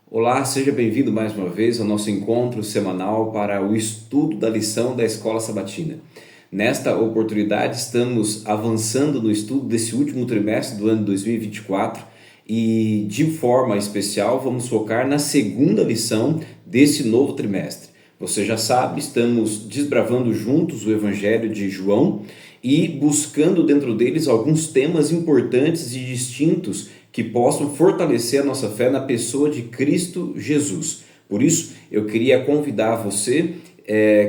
Olá, seja bem-vindo mais uma vez ao nosso encontro semanal para o estudo da lição da Escola Sabatina. Nesta oportunidade, estamos avançando no estudo desse último trimestre do ano 2024 e, de forma especial, vamos focar na segunda lição desse novo trimestre. Você já sabe, estamos desbravando juntos o Evangelho de João e buscando dentro deles alguns temas importantes e distintos que possam fortalecer a nossa fé na pessoa de Cristo Jesus. Por isso, eu queria convidar você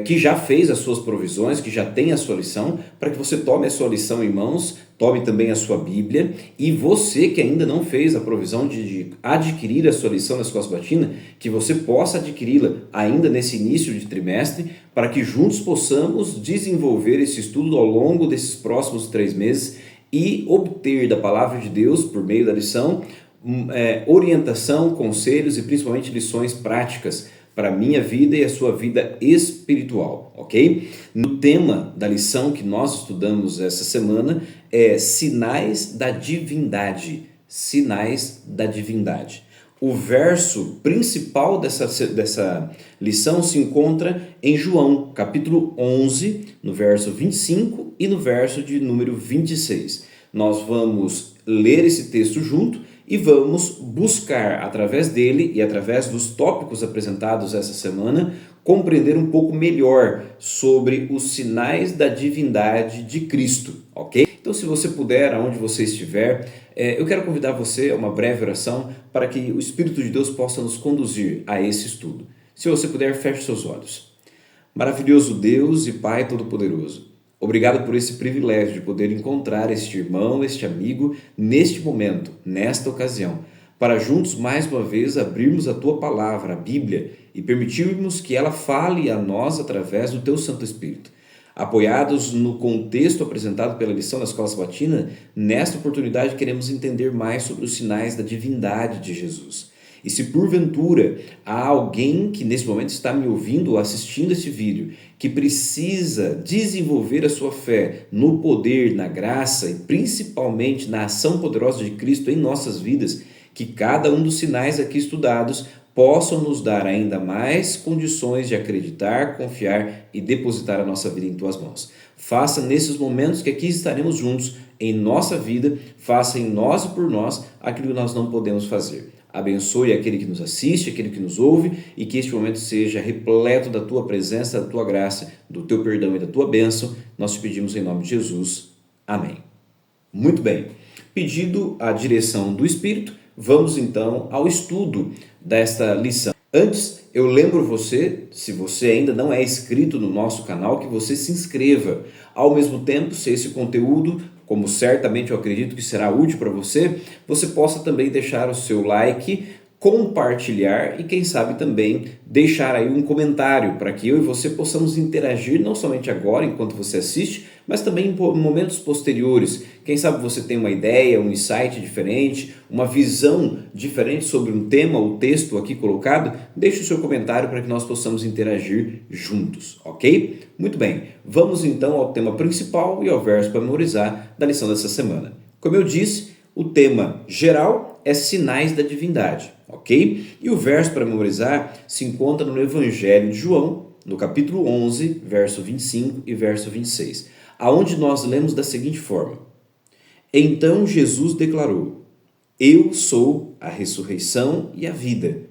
que já fez as suas provisões, que já tem a sua lição, para que você tome a sua lição em mãos, tome também a sua Bíblia, e você que ainda não fez a provisão de adquirir a sua lição da Escola Sabatina, que você possa adquiri-la ainda nesse início de trimestre, para que juntos possamos desenvolver esse estudo ao longo desses próximos 3 meses e obter da Palavra de Deus, por meio da lição, orientação, conselhos e principalmente lições práticas para a minha vida e a sua vida espiritual, ok? No tema da lição que nós estudamos essa semana é Sinais da Divindade. Sinais da Divindade. O verso principal dessa lição se encontra em João, capítulo 11, no verso 25 e no verso de número 26. Nós vamos ler esse texto junto e vamos buscar, através dele e através dos tópicos apresentados essa semana, compreender um pouco melhor sobre os sinais da divindade de Cristo, ok? Então, se você puder, aonde você estiver, eu quero convidar você a uma breve oração para que o Espírito de Deus possa nos conduzir a esse estudo. Se você puder, feche seus olhos. Maravilhoso Deus e Pai Todo-Poderoso, obrigado por esse privilégio de poder encontrar este irmão, este amigo, neste momento, nesta ocasião, para juntos mais uma vez abrirmos a Tua Palavra, a Bíblia, e permitirmos que ela fale a nós através do Teu Santo Espírito. Apoiados no contexto apresentado pela lição da Escola Sabatina, nesta oportunidade queremos entender mais sobre os sinais da divindade de Jesus. E se porventura há alguém que nesse momento está me ouvindo ou assistindo este vídeo, que precisa desenvolver a sua fé no poder, na graça e principalmente na ação poderosa de Cristo em nossas vidas, que cada um dos sinais aqui estudados possam nos dar ainda mais condições de acreditar, confiar e depositar a nossa vida em Tuas mãos. Faça nesses momentos que aqui estaremos juntos em nossa vida, faça em nós e por nós aquilo que nós não podemos fazer. Abençoe aquele que nos assiste, aquele que nos ouve e que este momento seja repleto da Tua presença, da Tua graça, do Teu perdão e da Tua bênção. Nós te pedimos em nome de Jesus. Amém. Muito bem. Pedido a direção do Espírito, vamos então ao estudo desta lição. Antes, eu lembro você, se você ainda não é inscrito no nosso canal, que você se inscreva. Ao mesmo tempo, se esse conteúdo, como certamente eu acredito que será útil para você, você possa também deixar o seu like, compartilhar e quem sabe também deixar aí um comentário para que eu e você possamos interagir não somente agora enquanto você assiste, mas também em momentos posteriores. Quem sabe você tem uma ideia, um insight diferente, uma visão diferente sobre um tema ou texto aqui colocado, deixe o seu comentário para que nós possamos interagir juntos, ok? Muito bem, vamos então ao tema principal e ao verso para memorizar da lição dessa semana. Como eu disse, o tema geral é sinais da divindade, ok? E o verso para memorizar se encontra no Evangelho de João, no capítulo 11, verso 25 e verso 26, aonde nós lemos da seguinte forma: Então Jesus declarou: Eu sou a ressurreição e a vida.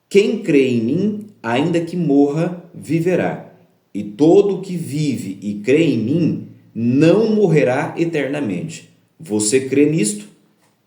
Quem crê em mim, ainda que morra, viverá. E todo o que vive e crê em mim não morrerá eternamente. Você crê nisto?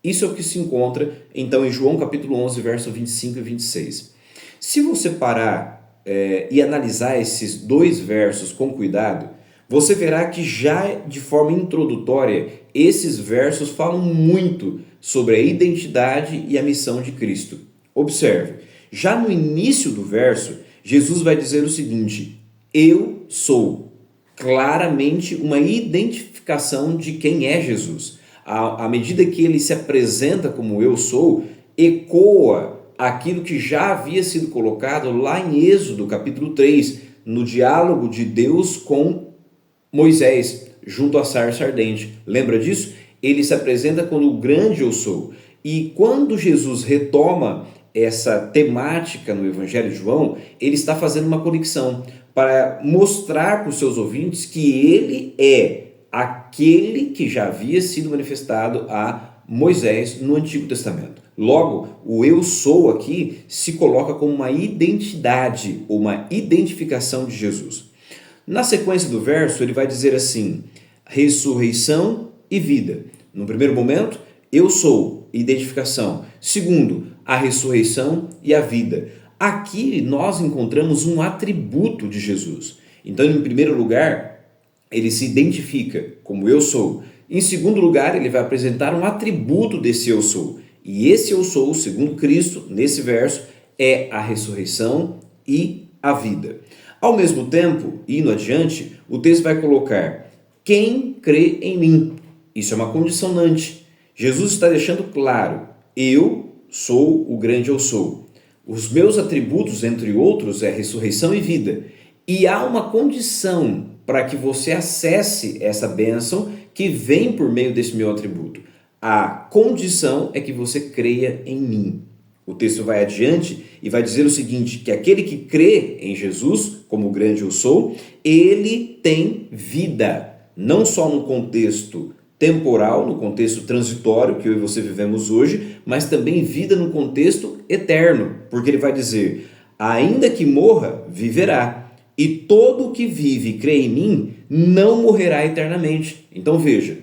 Isso é o que se encontra, então, em João capítulo 11, verso 25 e 26. Se você parar e analisar esses dois versos com cuidado, você verá que já de forma introdutória, esses versos falam muito sobre a identidade e a missão de Cristo. Observe, já no início do verso, Jesus vai dizer o seguinte: Eu sou. Claramente uma identificação de quem é Jesus. À medida que ele se apresenta como eu sou, ecoa aquilo que já havia sido colocado lá em Êxodo, capítulo 3, no diálogo de Deus com Moisés, junto à sarça ardente. Lembra disso? Ele se apresenta como o grande eu sou. E quando Jesus retoma essa temática no Evangelho de João, ele está fazendo uma conexão para mostrar para os seus ouvintes que ele é aquele que já havia sido manifestado a Moisés no Antigo Testamento. Logo, o eu sou aqui se coloca como uma identidade, uma identificação de Jesus. Na sequência do verso, ele vai dizer assim: ressurreição e vida. No primeiro momento, eu sou, identificação. Segundo, a ressurreição e a vida. Aqui nós encontramos um atributo de Jesus. Então, em primeiro lugar, ele se identifica como eu sou. Em segundo lugar, ele vai apresentar um atributo desse eu sou. E esse eu sou, segundo Cristo, nesse verso, é a ressurreição e a vida. Ao mesmo tempo, indo adiante, o texto vai colocar: quem crê em mim. Isso é uma condicionante. Jesus está deixando claro: eu sou o grande eu sou. Os meus atributos, entre outros, é ressurreição e vida. E há uma condição para que você acesse essa bênção que vem por meio desse meu atributo. A condição é que você creia em mim. O texto vai adiante e vai dizer o seguinte, que aquele que crê em Jesus, como o grande eu sou, ele tem vida. Não só no contexto temporal, no contexto transitório que eu e você vivemos hoje, mas também vida no contexto eterno. Porque ele vai dizer, ainda que morra, viverá. E todo o que vive e crê em mim não morrerá eternamente. Então veja,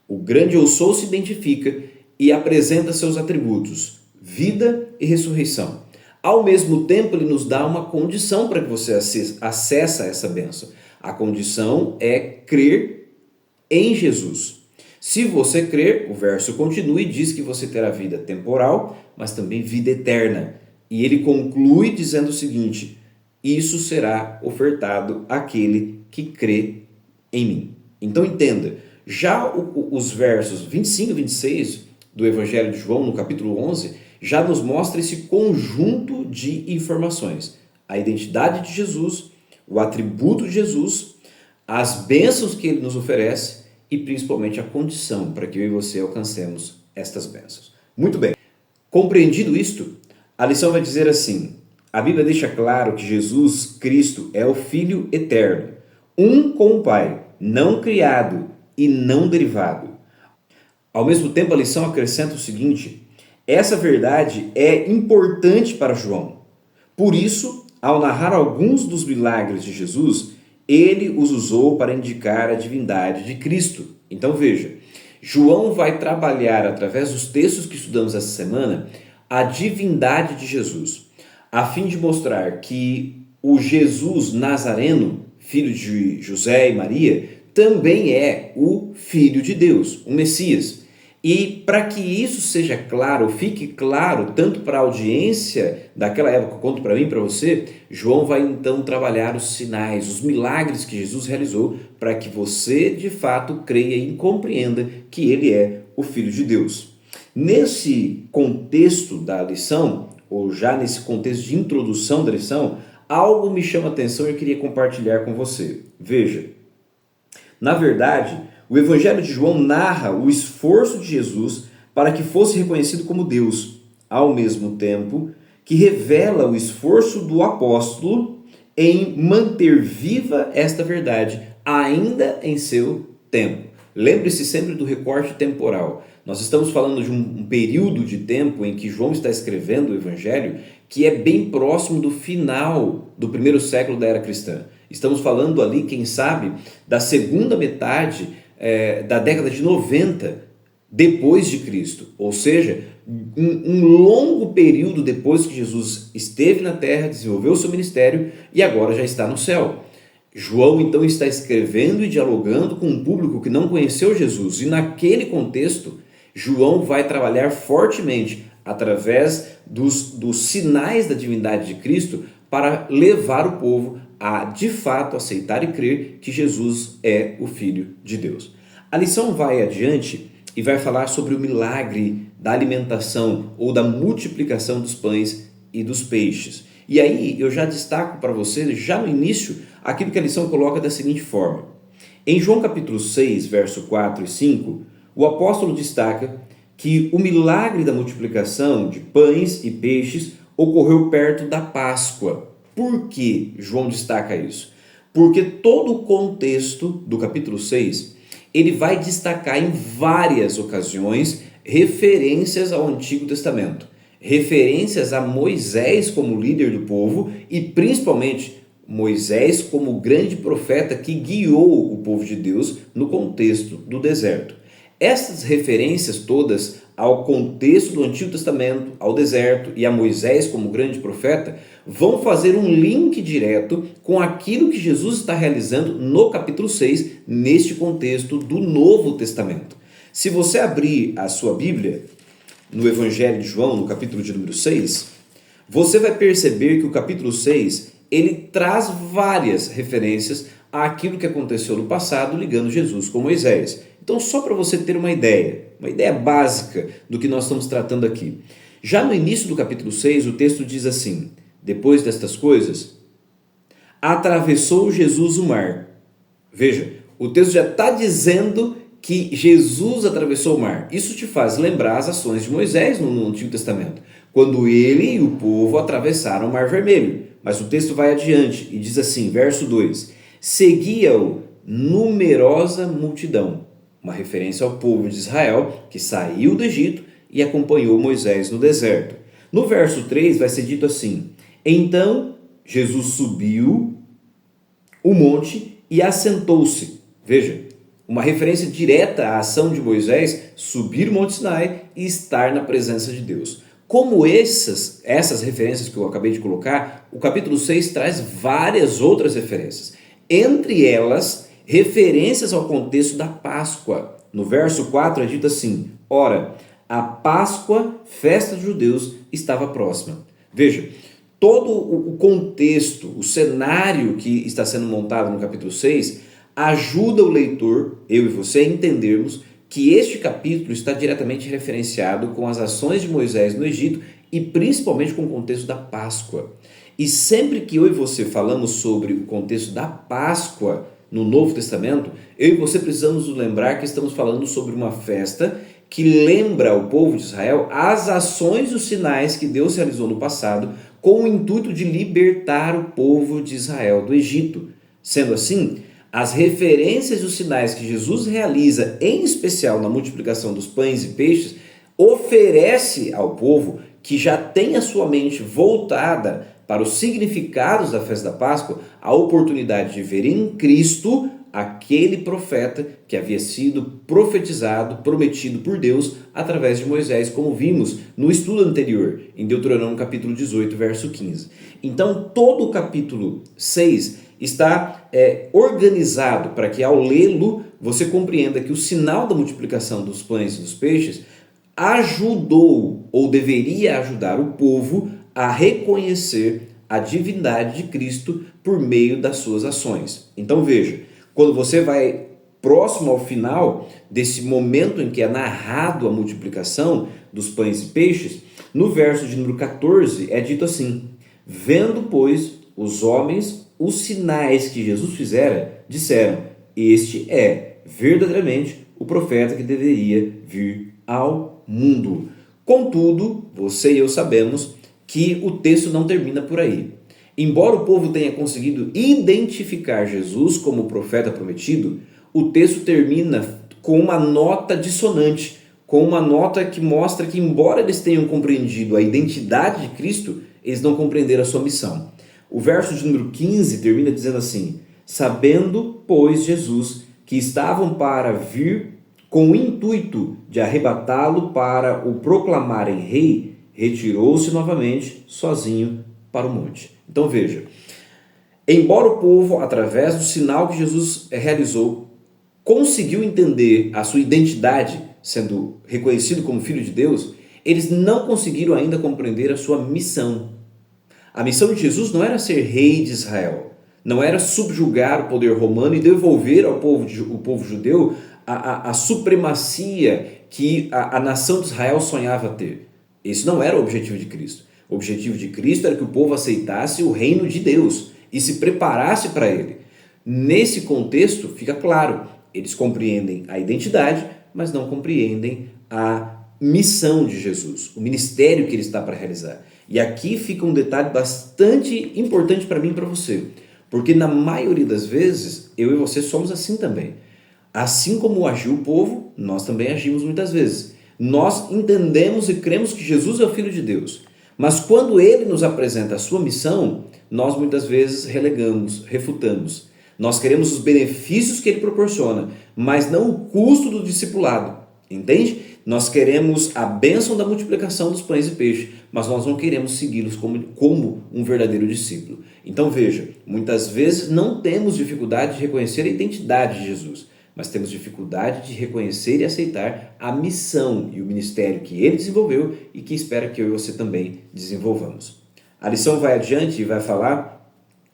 o grande eu sou se identifica e apresenta seus atributos, vida e ressurreição. Ao mesmo tempo, ele nos dá uma condição para que você acesse essa bênção. A condição é crer em Jesus. Se você crer, o verso continua e diz que você terá vida temporal, mas também vida eterna. E ele conclui dizendo o seguinte: isso será ofertado àquele que crê em mim. Então entenda, já os versos 25 e 26 do Evangelho de João, no capítulo 11, já nos mostra esse conjunto de informações. A identidade de Jesus, o atributo de Jesus, as bênçãos que ele nos oferece e principalmente a condição para que eu e você alcancemos estas bênçãos. Muito bem, compreendido isto, a lição vai dizer assim: a Bíblia deixa claro que Jesus Cristo é o Filho eterno, um com o Pai, não criado e não derivado. Ao mesmo tempo, a lição acrescenta o seguinte: essa verdade é importante para João. Por isso, ao narrar alguns dos milagres de Jesus, ele os usou para indicar a divindade de Cristo. Então veja, João vai trabalhar através dos textos que estudamos essa semana a divindade de Jesus, a fim de mostrar que o Jesus Nazareno, filho de José e Maria, também é o Filho de Deus, o Messias. E para que isso seja claro, fique claro, tanto para a audiência daquela época quanto para mim e para você, João vai então trabalhar os sinais, os milagres que Jesus realizou, para que você de fato creia e compreenda que ele é o Filho de Deus. Nesse contexto da lição, ou já nesse contexto de introdução da lição, algo me chama a atenção e eu queria compartilhar com você. Veja, na verdade, o Evangelho de João narra o esforço de Jesus para que fosse reconhecido como Deus, ao mesmo tempo que revela o esforço do apóstolo em manter viva esta verdade, ainda em seu tempo. Lembre-se sempre do recorte temporal. Nós estamos falando de um período de tempo em que João está escrevendo o Evangelho que é bem próximo do final do primeiro século da era cristã. Estamos falando ali, quem sabe, da segunda metade da década de 90 depois de Cristo. Ou seja, um longo período depois que Jesus esteve na terra, desenvolveu o seu ministério e agora já está no céu. João então está escrevendo e dialogando com um público que não conheceu Jesus, e naquele contexto João vai trabalhar fortemente através dos sinais da divindade de Cristo para levar o povo a de fato aceitar e crer que Jesus é o Filho de Deus. A lição vai adiante e vai falar sobre o milagre da alimentação ou da multiplicação dos pães e dos peixes. E aí eu já destaco para você, já no início, aquilo que a lição coloca da seguinte forma. Em João capítulo 6, verso 4 e 5, o apóstolo destaca que o milagre da multiplicação de pães e peixes ocorreu perto da Páscoa. Por que João destaca isso? Porque todo o contexto do capítulo 6, ele vai destacar em várias ocasiões referências ao Antigo Testamento, referências a Moisés como líder do povo e principalmente Moisés como grande profeta que guiou o povo de Deus no contexto do deserto. Essas referências todas ao contexto do Antigo Testamento, ao deserto e a Moisés como grande profeta, vão fazer um link direto com aquilo que Jesus está realizando no capítulo 6, neste contexto do Novo Testamento. Se você abrir a sua Bíblia, no Evangelho de João, no capítulo de número 6, você vai perceber que o capítulo 6, ele traz várias referências àquilo que aconteceu no passado, ligando Jesus com Moisés. Então, só para você ter uma ideia básica do que nós estamos tratando aqui. Já no início do capítulo 6, o texto diz assim: depois destas coisas, atravessou Jesus o mar. Veja, o texto já está dizendo que Jesus atravessou o mar. Isso te faz lembrar as ações de Moisés no Antigo Testamento, quando ele e o povo atravessaram o Mar Vermelho. Mas o texto vai adiante e diz assim, verso 2: seguia-o numerosa multidão. Uma referência ao povo de Israel que saiu do Egito e acompanhou Moisés no deserto. No verso 3 vai ser dito assim: então Jesus subiu o monte e assentou-se. Veja, uma referência direta à ação de Moisés subir o Monte Sinai e estar na presença de Deus. Como essas referências que eu acabei de colocar, o capítulo 6 traz várias outras referências. Entre elas, referências ao contexto da Páscoa. No verso 4 é dito assim: ora, a Páscoa, festa dos judeus, estava próxima. Veja, todo o contexto, o cenário que está sendo montado no capítulo 6, ajuda o leitor, eu e você, a entendermos que este capítulo está diretamente referenciado com as ações de Moisés no Egito e principalmente com o contexto da Páscoa. E sempre que eu e você falamos sobre o contexto da Páscoa no Novo Testamento, eu e você precisamos nos lembrar que estamos falando sobre uma festa que lembra ao povo de Israel as ações e os sinais que Deus realizou no passado com o intuito de libertar o povo de Israel do Egito. Sendo assim, as referências e os sinais que Jesus realiza, em especial na multiplicação dos pães e peixes, oferece ao povo que já tem a sua mente voltada para os significados da festa da Páscoa a oportunidade de ver em Cristo aquele profeta que havia sido profetizado, prometido por Deus através de Moisés, como vimos no estudo anterior, em Deuteronômio capítulo 18, verso 15. Então, todo o capítulo 6 está organizado para que, ao lê-lo, você compreenda que o sinal da multiplicação dos pães e dos peixes ajudou, ou deveria ajudar, o povo a reconhecer a divindade de Cristo por meio das suas ações. Então veja, quando você vai próximo ao final desse momento em que é narrado a multiplicação dos pães e peixes, no verso de número 14 é dito assim: vendo, pois, os homens os sinais que Jesus fizera, disseram: este é verdadeiramente o profeta que deveria vir ao mundo. Contudo, você e eu sabemos que o texto não termina por aí. Embora o povo tenha conseguido identificar Jesus como o profeta prometido, o texto termina com uma nota dissonante, com uma nota que mostra que, embora eles tenham compreendido a identidade de Cristo, eles não compreenderam a sua missão. O verso de número 15 termina dizendo assim: sabendo, pois, Jesus que estavam para vir com o intuito de arrebatá-lo para o proclamarem rei, retirou-se novamente sozinho para o monte. Então veja, embora o povo, através do sinal que Jesus realizou, conseguiu entender a sua identidade, sendo reconhecido como filho de Deus, eles não conseguiram ainda compreender a sua missão. A missão de Jesus não era ser rei de Israel, não era subjugar o poder romano e devolver ao povo judeu a supremacia que a nação de Israel sonhava ter. Esse não era o objetivo de Cristo. O objetivo de Cristo era que o povo aceitasse o reino de Deus e se preparasse para ele. Nesse contexto, fica claro, eles compreendem a identidade, mas não compreendem a missão de Jesus, o ministério que ele está para realizar. E aqui fica um detalhe bastante importante para mim e para você, porque na maioria das vezes eu e você somos assim também. Assim como agiu o povo, nós também agimos muitas vezes. Nós entendemos e cremos que Jesus é o Filho de Deus, mas quando ele nos apresenta a sua missão, nós muitas vezes relegamos, refutamos. Nós queremos os benefícios que ele proporciona, mas não o custo do discipulado, entende? Nós queremos a bênção da multiplicação dos pães e peixes, mas nós não queremos segui-los como um verdadeiro discípulo. Então veja, muitas vezes não temos dificuldade de reconhecer a identidade de Jesus, mas temos dificuldade de reconhecer e aceitar a missão e o ministério que ele desenvolveu e que espera que eu e você também desenvolvamos. A lição vai adiante e vai falar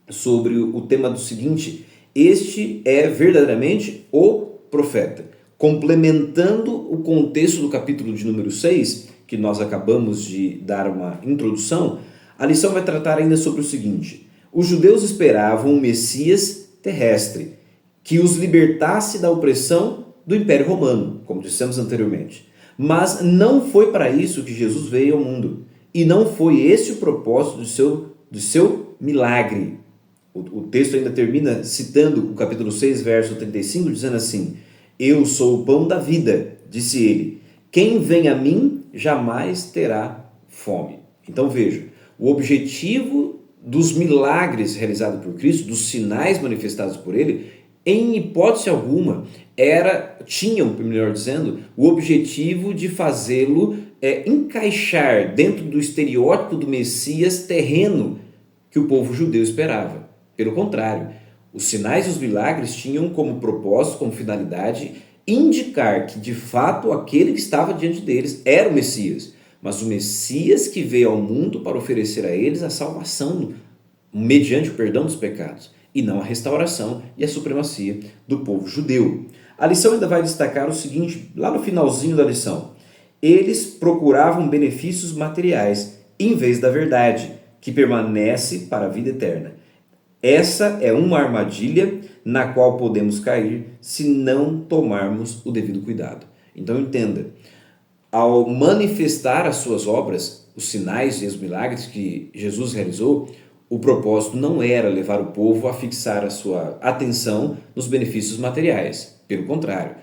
sobre o tema do seguinte: este é verdadeiramente o profeta. Complementando o contexto do capítulo de número 6, que nós acabamos de dar uma introdução, a lição vai tratar ainda sobre o seguinte: os judeus esperavam um Messias terrestre, que os libertasse da opressão do Império Romano, como dissemos anteriormente. Mas não foi para isso que Jesus veio ao mundo, e não foi esse o propósito do seu milagre. O texto ainda termina citando o capítulo 6, verso 35, dizendo assim: eu sou o pão da vida, disse ele. Quem vem a mim jamais terá fome. Então veja, o objetivo dos milagres realizados por Cristo, dos sinais manifestados por ele, em hipótese alguma, tinham, melhor dizendo, o objetivo de fazê-lo encaixar dentro do estereótipo do Messias terreno que o povo judeu esperava. Pelo contrário, os sinais e os milagres tinham como propósito, como finalidade, indicar que de fato aquele que estava diante deles era o Messias, mas o Messias que veio ao mundo para oferecer a eles a salvação mediante o perdão dos pecados, e não a restauração e a supremacia do povo judeu. A lição ainda vai destacar o seguinte, lá no finalzinho da lição: eles procuravam benefícios materiais em vez da verdade, que permanece para a vida eterna. Essa é uma armadilha na qual podemos cair se não tomarmos o devido cuidado. Então entenda, ao manifestar as suas obras, os sinais e os milagres que Jesus realizou, o propósito não era levar o povo a fixar a sua atenção nos benefícios materiais. Pelo contrário,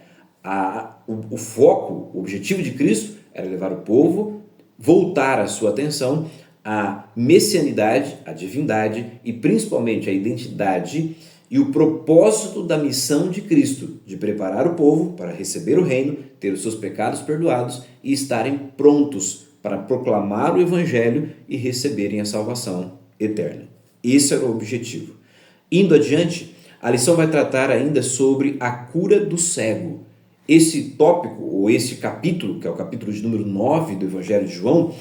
o foco, o objetivo de Cristo era levar o povo, voltar a sua atenção à messianidade, à divindade e principalmente à identidade e o propósito da missão de Cristo, de preparar o povo para receber o reino, ter os seus pecados perdoados e estarem prontos para proclamar o evangelho e receberem a salvação eterna. Esse era o objetivo. Indo adiante, a lição vai tratar ainda sobre a cura do cego. Esse tópico, ou esse capítulo, que é o capítulo de número 9 do Evangelho de João,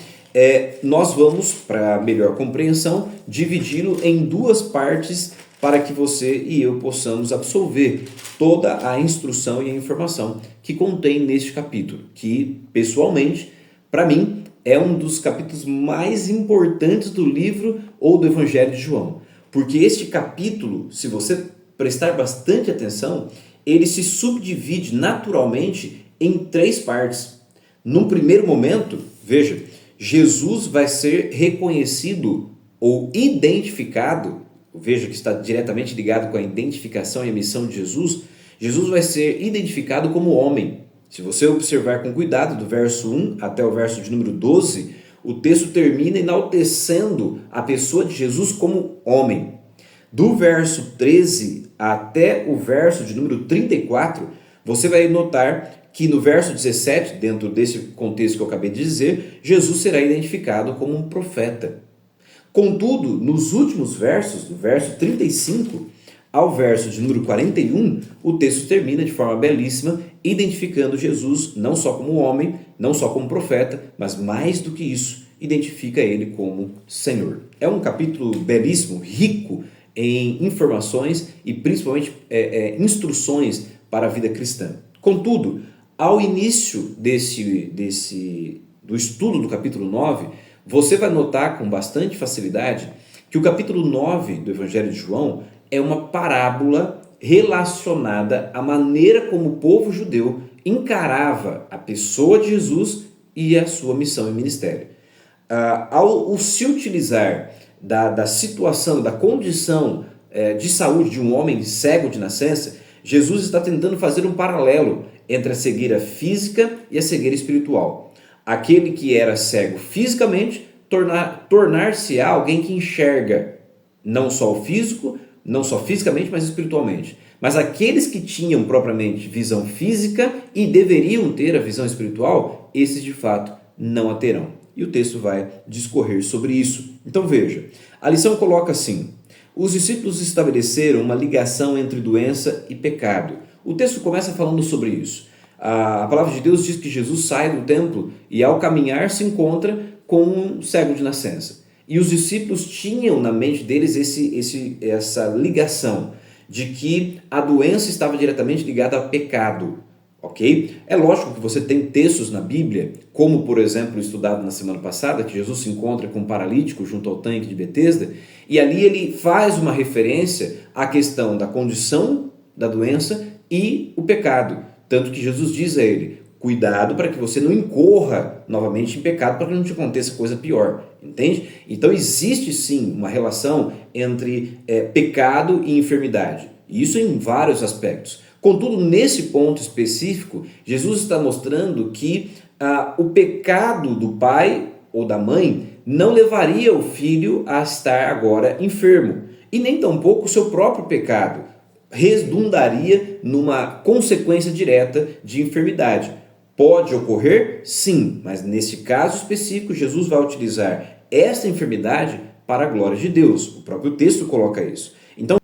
nós vamos, para melhor compreensão, dividi-lo em duas partes para que você e eu possamos absorver toda a instrução e a informação que contém neste capítulo, que, pessoalmente, para mim, é um dos capítulos mais importantes do livro ou do Evangelho de João. Porque este capítulo, se você prestar bastante atenção, ele se subdivide naturalmente em três partes. Num primeiro momento, veja, Jesus vai ser reconhecido ou identificado, veja que está diretamente ligado com a identificação e a missão de Jesus. Jesus vai ser identificado como homem. Se você observar com cuidado do verso 1 até o verso de número 12, o texto termina enaltecendo a pessoa de Jesus como homem. Do verso 13 até o verso de número 34, você vai notar que no verso 17, dentro desse contexto que eu acabei de dizer, Jesus será identificado como um profeta. Contudo, nos últimos versos, do verso 35 ao verso de número 41, o texto termina de forma belíssima, identificando Jesus não só como homem, não só como profeta, mas mais do que isso, identifica ele como Senhor. É um capítulo belíssimo, rico em informações e principalmente instruções para a vida cristã. Contudo, ao início do estudo do capítulo 9, você vai notar com bastante facilidade que o capítulo 9 do Evangelho de João é uma parábola relacionada à maneira como o povo judeu encarava a pessoa de Jesus e a sua missão e ministério. Ao se utilizar da situação, da condição de saúde de um homem cego de nascença, Jesus está tentando fazer um paralelo entre a cegueira física e a cegueira espiritual. Aquele que era cego fisicamente tornar-se alguém que enxerga não só o físico, não só fisicamente, mas espiritualmente. Mas aqueles que tinham propriamente visão física e deveriam ter a visão espiritual, esses de fato não a terão. E o texto vai discorrer sobre isso. Então veja, a lição coloca assim: os discípulos estabeleceram uma ligação entre doença e pecado. O texto começa falando sobre isso. A palavra de Deus diz que Jesus sai do templo e ao caminhar se encontra com um cego de nascença. E os discípulos tinham na mente deles essa ligação de que a doença estava diretamente ligada ao pecado, ok? É lógico que você tem textos na Bíblia, como por exemplo estudado na semana passada, que Jesus se encontra com um paralítico junto ao tanque de Betesda, e ali ele faz uma referência à questão da condição da doença e o pecado. Tanto que Jesus diz a ele: cuidado para que você não incorra novamente em pecado, para que não te aconteça coisa pior, entende? Então existe sim uma relação entre pecado e enfermidade, e isso em vários aspectos. Contudo, nesse ponto específico, Jesus está mostrando que o pecado do pai ou da mãe não levaria o filho a estar agora enfermo, e nem tampouco o seu próprio pecado redundaria numa consequência direta de enfermidade. Pode ocorrer? Sim, mas nesse caso específico, Jesus vai utilizar esta enfermidade para a glória de Deus. O próprio texto coloca isso. Então,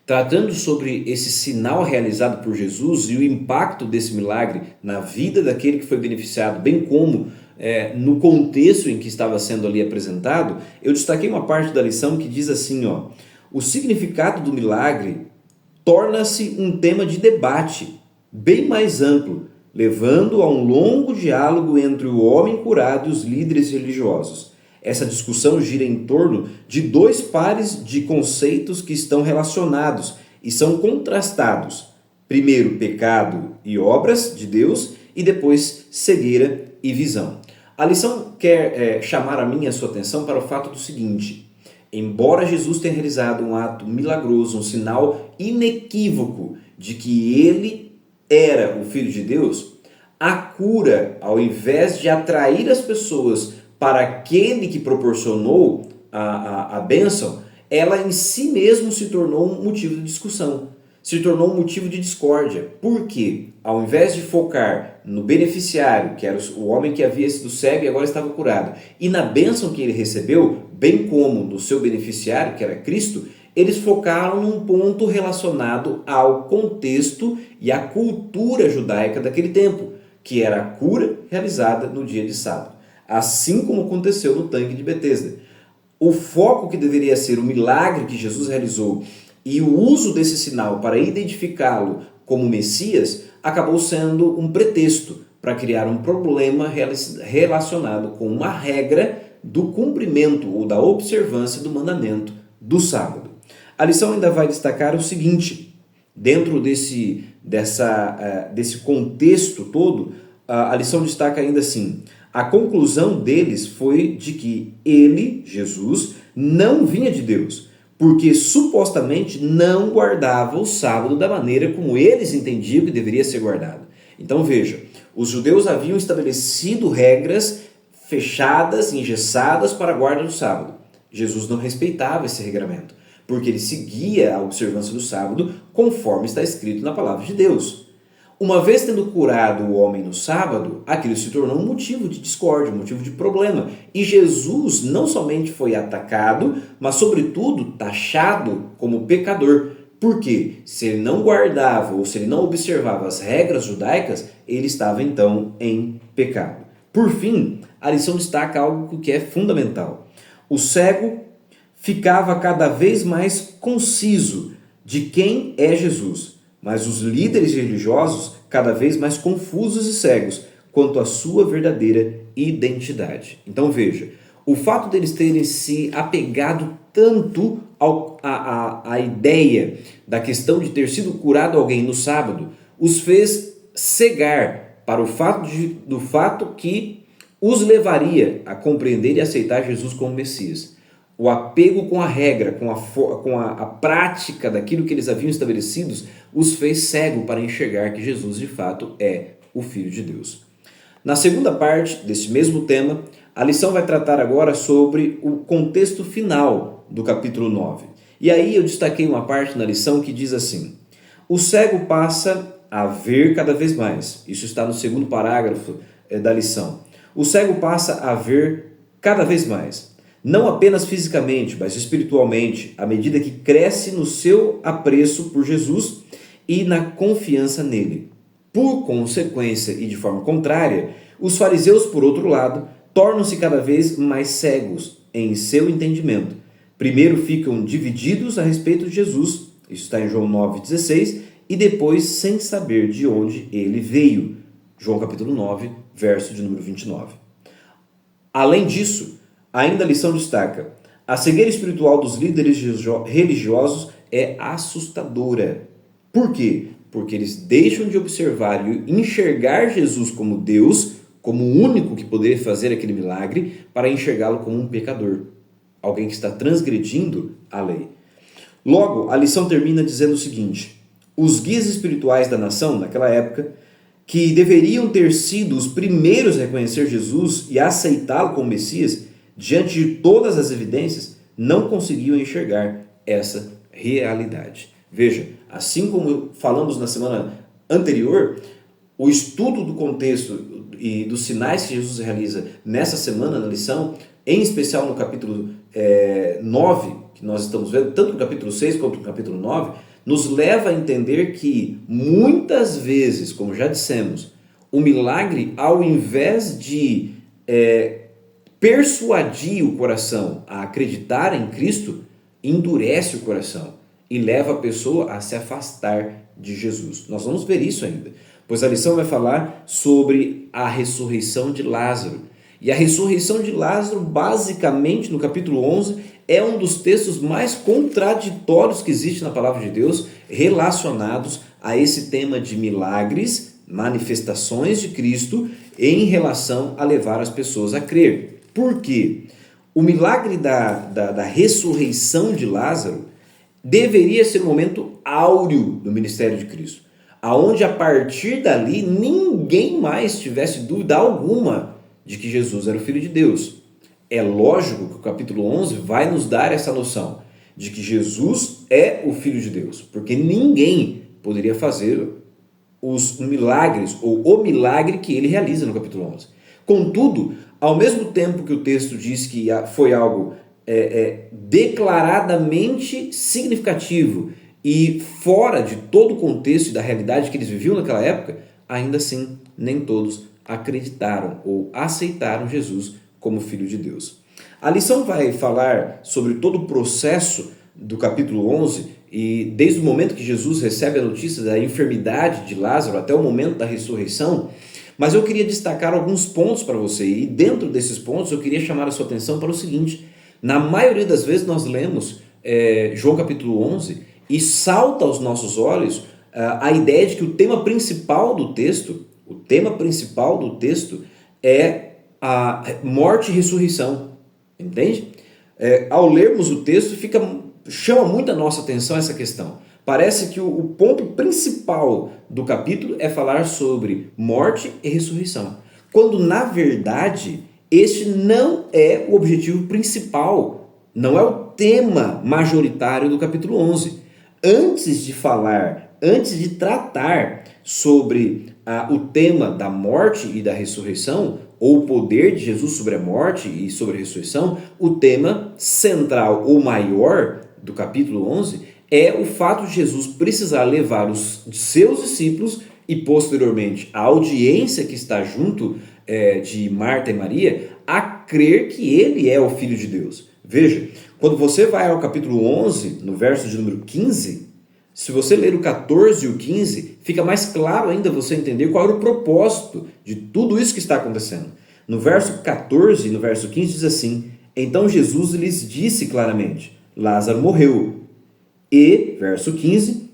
tratando sobre esse sinal realizado por Jesus e o impacto desse milagre na vida daquele que foi beneficiado, bem como no contexto em que estava sendo ali apresentado, eu destaquei uma parte da lição que diz assim, o significado do milagre torna-se um tema de debate bem mais amplo, levando a um longo diálogo entre o homem curado e os líderes religiosos. Essa discussão gira em torno de dois pares de conceitos que estão relacionados e são contrastados. Primeiro, pecado e obras de Deus, e depois, cegueira e visão. A lição quer chamar a minha e a sua atenção para o fato do seguinte: embora Jesus tenha realizado um ato milagroso, um sinal inequívoco de que ele era o Filho de Deus, a cura, ao invés de atrair as pessoas para aquele que proporcionou a bênção, ela em si mesmo se tornou um motivo de discussão, se tornou um motivo de discórdia. Por quê? Ao invés de focar no beneficiário, que era o homem que havia sido cego e agora estava curado, e na bênção que ele recebeu, bem como no seu beneficiário, que era Cristo, eles focaram num ponto relacionado ao contexto e à cultura judaica daquele tempo, que era a cura realizada no dia de sábado, assim como aconteceu no tanque de Betesda. O foco que deveria ser o milagre que Jesus realizou e o uso desse sinal para identificá-lo como Messias acabou sendo um pretexto para criar um problema relacionado com uma regra do cumprimento ou da observância do mandamento do sábado. A lição ainda vai destacar o seguinte: dentro desse contexto todo, a lição destaca ainda assim: a conclusão deles foi de que ele, Jesus, não vinha de Deus, porque supostamente não guardava o sábado da maneira como eles entendiam que deveria ser guardado. Então veja, os judeus haviam estabelecido regras fechadas, engessadas para a guarda do sábado. Jesus não respeitava esse regramento, porque ele seguia a observância do sábado conforme está escrito na palavra de Deus. Uma vez tendo curado o homem no sábado, aquilo se tornou um motivo de discórdia, um motivo de problema. E Jesus não somente foi atacado, mas sobretudo taxado como pecador. Porque se ele não guardava ou se ele não observava as regras judaicas, ele estava então em pecado. Por fim, a lição destaca algo que é fundamental. O cego ficava cada vez mais conciso de quem é Jesus, mas os líderes religiosos cada vez mais confusos e cegos quanto à sua verdadeira identidade. Então veja, o fato deles terem se apegado tanto à ideia da questão de ter sido curado alguém no sábado, os fez cegar para o fato que os levaria a compreender e aceitar Jesus como Messias. O apego com a regra, com a prática daquilo que eles haviam estabelecidos, os fez cego para enxergar que Jesus de fato é o Filho de Deus. Na segunda parte desse mesmo tema, a lição vai tratar agora sobre o contexto final do capítulo 9. E aí eu destaquei uma parte na lição que diz assim: o cego passa a ver cada vez mais. Isso está no segundo parágrafo da lição. O cego passa a ver cada vez mais. Não apenas fisicamente, mas espiritualmente, à medida que cresce no seu apreço por Jesus e na confiança nele. Por consequência e de forma contrária, os fariseus, por outro lado, tornam-se cada vez mais cegos em seu entendimento. Primeiro ficam divididos a respeito de Jesus, isso está em João 9,16, e depois sem saber de onde ele veio. João capítulo 9, verso de número 29. Além disso, ainda a lição destaca: a cegueira espiritual dos líderes religiosos é assustadora. Por quê? Porque eles deixam de observar e enxergar Jesus como Deus, como o único que poderia fazer aquele milagre, para enxergá-lo como um pecador, alguém que está transgredindo a lei. Logo, a lição termina dizendo o seguinte: os guias espirituais da nação, naquela época, que deveriam ter sido os primeiros a reconhecer Jesus e a aceitá-lo como Messias, diante de todas as evidências, não conseguiam enxergar essa realidade. Veja, assim como falamos na semana anterior, o estudo do contexto e dos sinais que Jesus realiza nessa semana na lição, em especial no capítulo 9, que nós estamos vendo, tanto no capítulo 6 quanto no capítulo 9, nos leva a entender que muitas vezes, como já dissemos, o milagre, ao invés de persuadir o coração a acreditar em Cristo, endurece o coração e leva a pessoa a se afastar de Jesus. Nós vamos ver isso ainda, pois a lição vai falar sobre a ressurreição de Lázaro. E a ressurreição de Lázaro, basicamente, no capítulo 11, é um dos textos mais contraditórios que existe na palavra de Deus, relacionados a esse tema de milagres, manifestações de Cristo, em relação a levar as pessoas a crer. Por quê? O milagre da ressurreição de Lázaro deveria ser um momento áureo do ministério de Cristo, aonde a partir dali ninguém mais tivesse dúvida alguma de que Jesus era o Filho de Deus. É lógico que o capítulo 11 vai nos dar essa noção de que Jesus é o Filho de Deus, porque ninguém poderia fazer os milagres ou o milagre que ele realiza no capítulo 11. Contudo, ao mesmo tempo que o texto diz que foi algo declaradamente significativo e fora de todo o contexto e da realidade que eles viviam naquela época, ainda assim nem todos acreditaram ou aceitaram Jesus como Filho de Deus. A lição vai falar sobre todo o processo do capítulo 11 e desde o momento que Jesus recebe a notícia da enfermidade de Lázaro até o momento da ressurreição, mas eu queria destacar alguns pontos para você e dentro desses pontos eu queria chamar a sua atenção para o seguinte: na maioria das vezes nós lemos João capítulo 11 e salta aos nossos olhos a ideia de que o tema principal do texto é a morte e ressurreição, entende? Ao lermos o texto, chama muito a nossa atenção essa questão. Parece que o ponto principal do capítulo é falar sobre morte e ressurreição, quando na verdade este não é o objetivo principal, não é o tema majoritário do capítulo 11. Antes de tratar sobre o tema da morte e da ressurreição, ou o poder de Jesus sobre a morte e sobre a ressurreição, o tema central ou maior do capítulo 11 é o fato de Jesus precisar levar os seus discípulos e posteriormente a audiência que está junto de Marta e Maria a crer que ele é o Filho de Deus. Veja, quando você vai ao capítulo 11, no verso de número 15, se você ler o 14 e o 15, fica mais claro ainda você entender qual era o propósito de tudo isso que está acontecendo. No verso 14 e no verso 15 diz assim: então Jesus lhes disse claramente: Lázaro morreu. E, verso 15,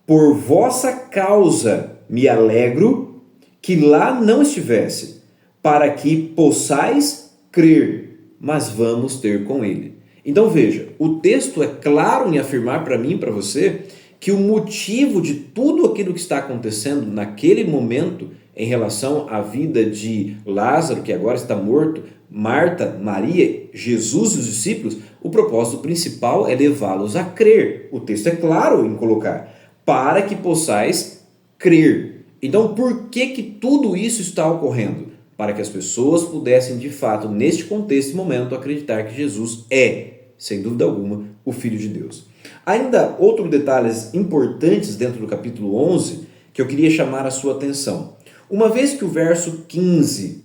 por vossa causa me alegro que lá não estivesse, para que possais crer, mas vamos ter com ele. Então veja, o texto é claro em afirmar para mim e para você que o motivo de tudo aquilo que está acontecendo naquele momento em relação à vida de Lázaro, que agora está morto, Marta, Maria, Jesus e os discípulos, o propósito principal é levá-los a crer. O texto é claro em colocar, para que possais crer. Então, por que tudo isso está ocorrendo? Para que as pessoas pudessem, de fato, neste contexto e momento, acreditar que Jesus é, sem dúvida alguma, o Filho de Deus. Ainda outros detalhes importantes dentro do capítulo 11 que eu queria chamar a sua atenção. Uma vez que o verso 15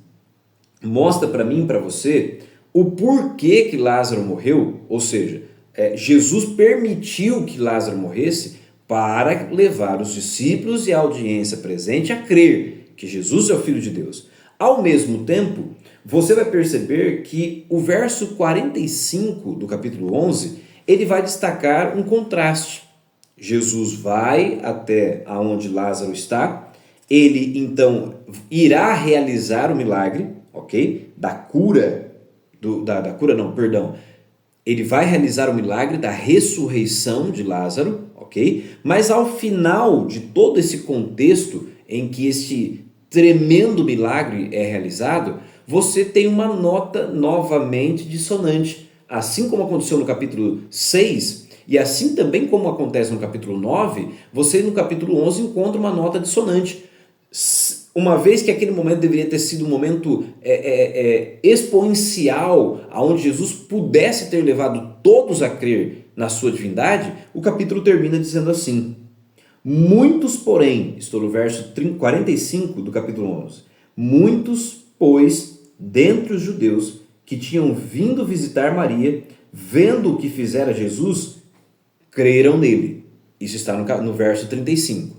mostra para mim e para você o porquê que Lázaro morreu, ou seja, Jesus permitiu que Lázaro morresse para levar os discípulos e a audiência presente a crer que Jesus é o Filho de Deus. Ao mesmo tempo, você vai perceber que o verso 45 do capítulo 11, ele vai destacar um contraste. Jesus vai até onde Lázaro está, ele então irá realizar o milagre, ok? Ele vai realizar o milagre da ressurreição de Lázaro, ok? Mas ao final de todo esse contexto em que este tremendo milagre é realizado, você tem uma nota novamente dissonante. Assim como aconteceu no capítulo 6, e assim também como acontece no capítulo 9, você no capítulo 11 encontra uma nota dissonante. Uma vez que aquele momento deveria ter sido um momento exponencial, onde Jesus pudesse ter levado todos a crer na sua divindade, o capítulo termina dizendo assim: muitos, porém, estou no verso 45 do capítulo 11, muitos, pois, dentre os judeus que tinham vindo visitar Maria, vendo o que fizera Jesus, creram nele. Isso está no verso 35.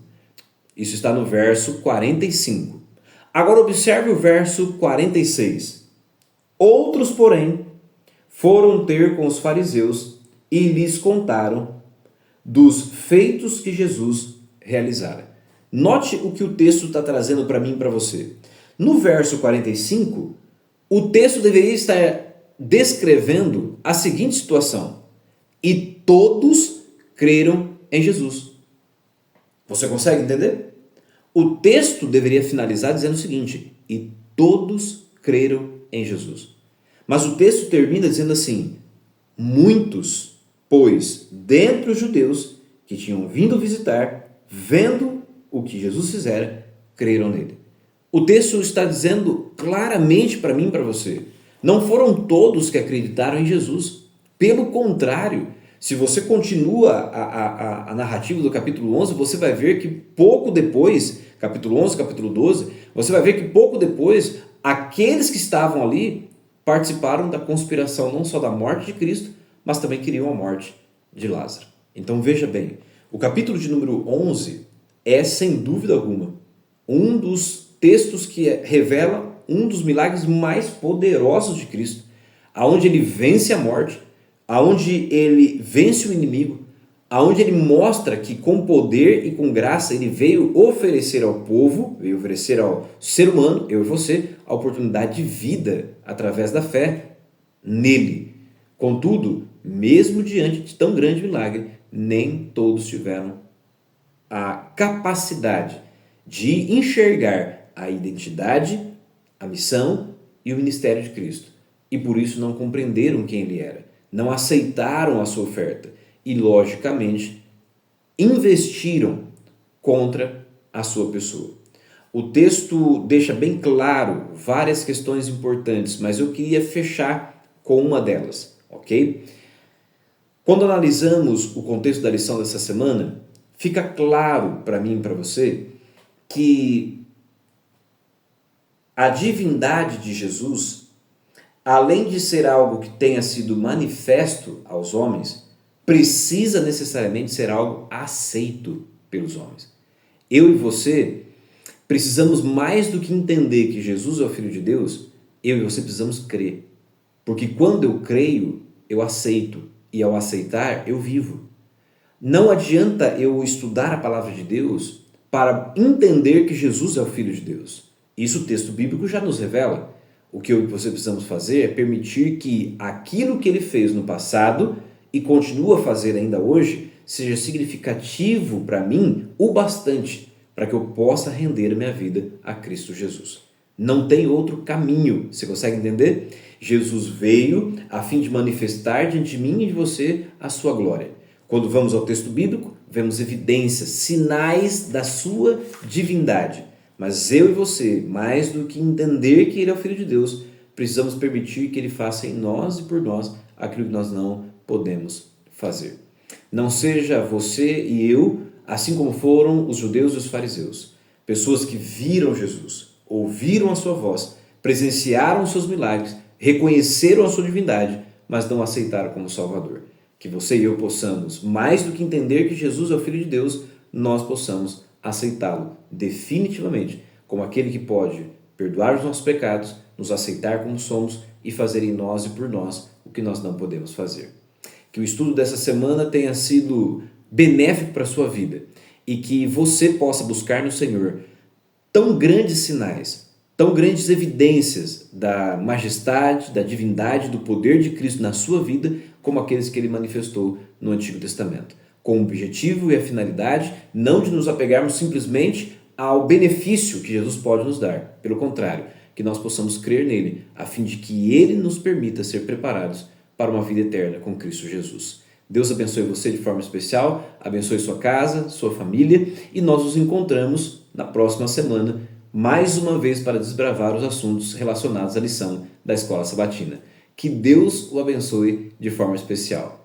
Isso está no verso 45. Agora observe o verso 46. Outros, porém, foram ter com os fariseus e lhes contaram dos feitos que Jesus realizara. Note o que o texto está trazendo para mim e para você. No verso 45, o texto deveria estar descrevendo a seguinte situação: e todos creram em Jesus. Você consegue entender? O texto deveria finalizar dizendo o seguinte: e todos creram em Jesus. Mas o texto termina dizendo assim: muitos, pois, dentre os judeus que tinham vindo visitar, vendo o que Jesus fizera, creram nele. O texto está dizendo claramente para mim e para você: não foram todos que acreditaram em Jesus. Pelo contrário, se você continua a narrativa do capítulo 11, você vai ver que pouco depois, capítulo 11, capítulo 12, você vai ver que pouco depois, aqueles que estavam ali participaram da conspiração não só da morte de Cristo, mas também queriam a morte de Lázaro. Então veja bem, o capítulo de número 11 é, sem dúvida alguma, um dos textos que revela um dos milagres mais poderosos de Cristo, aonde ele vence a morte, aonde ele vence o inimigo, aonde ele mostra que com poder e com graça ele veio oferecer ao povo, veio oferecer ao ser humano, eu e você, a oportunidade de vida através da fé nele. Contudo, mesmo diante de tão grande milagre, nem todos tiveram a capacidade de enxergar a identidade, a missão e o ministério de Cristo. E por isso não compreenderam quem ele era, não aceitaram a sua oferta e, logicamente, investiram contra a sua pessoa. O texto deixa bem claro várias questões importantes, mas eu queria fechar com uma delas, ok? Quando analisamos o contexto da lição dessa semana, fica claro para mim e para você que a divindade de Jesus, além de ser algo que tenha sido manifesto aos homens, precisa necessariamente ser algo aceito pelos homens. Eu e você precisamos, mais do que entender que Jesus é o Filho de Deus, eu e você precisamos crer. Porque quando eu creio, eu aceito. E ao aceitar, eu vivo. Não adianta eu estudar a palavra de Deus para entender que Jesus é o Filho de Deus. Isso o texto bíblico já nos revela. O que eu e você precisamos fazer é permitir que aquilo que ele fez no passado e continua a fazer ainda hoje seja significativo para mim o bastante para que eu possa render a minha vida a Cristo Jesus. Não tem outro caminho, você consegue entender? Jesus veio a fim de manifestar diante de mim e de você a sua glória. Quando vamos ao texto bíblico, vemos evidências, sinais da sua divindade. Mas eu e você, mais do que entender que Ele é o Filho de Deus, precisamos permitir que Ele faça em nós e por nós aquilo que nós não podemos fazer. Não seja você e eu, assim como foram os judeus e os fariseus, pessoas que viram Jesus, ouviram a sua voz, presenciaram os seus milagres, reconheceram a sua divindade, mas não aceitaram como Salvador. Que você e eu possamos, mais do que entender que Jesus é o Filho de Deus, nós possamos aceitá-lo definitivamente como aquele que pode perdoar os nossos pecados, nos aceitar como somos e fazer em nós e por nós o que nós não podemos fazer. Que o estudo dessa semana tenha sido benéfico para a sua vida e que você possa buscar no Senhor tão grandes sinais, tão grandes evidências da majestade, da divindade, do poder de Cristo na sua vida, como aqueles que Ele manifestou no Antigo Testamento, com o objetivo e a finalidade não de nos apegarmos simplesmente ao benefício que Jesus pode nos dar, pelo contrário, que nós possamos crer nele, a fim de que Ele nos permita ser preparados para uma vida eterna com Cristo Jesus. Deus abençoe você de forma especial, abençoe sua casa, sua família, e nós nos encontramos na próxima semana, mais uma vez para desbravar os assuntos relacionados à lição da Escola Sabatina. Que Deus o abençoe de forma especial.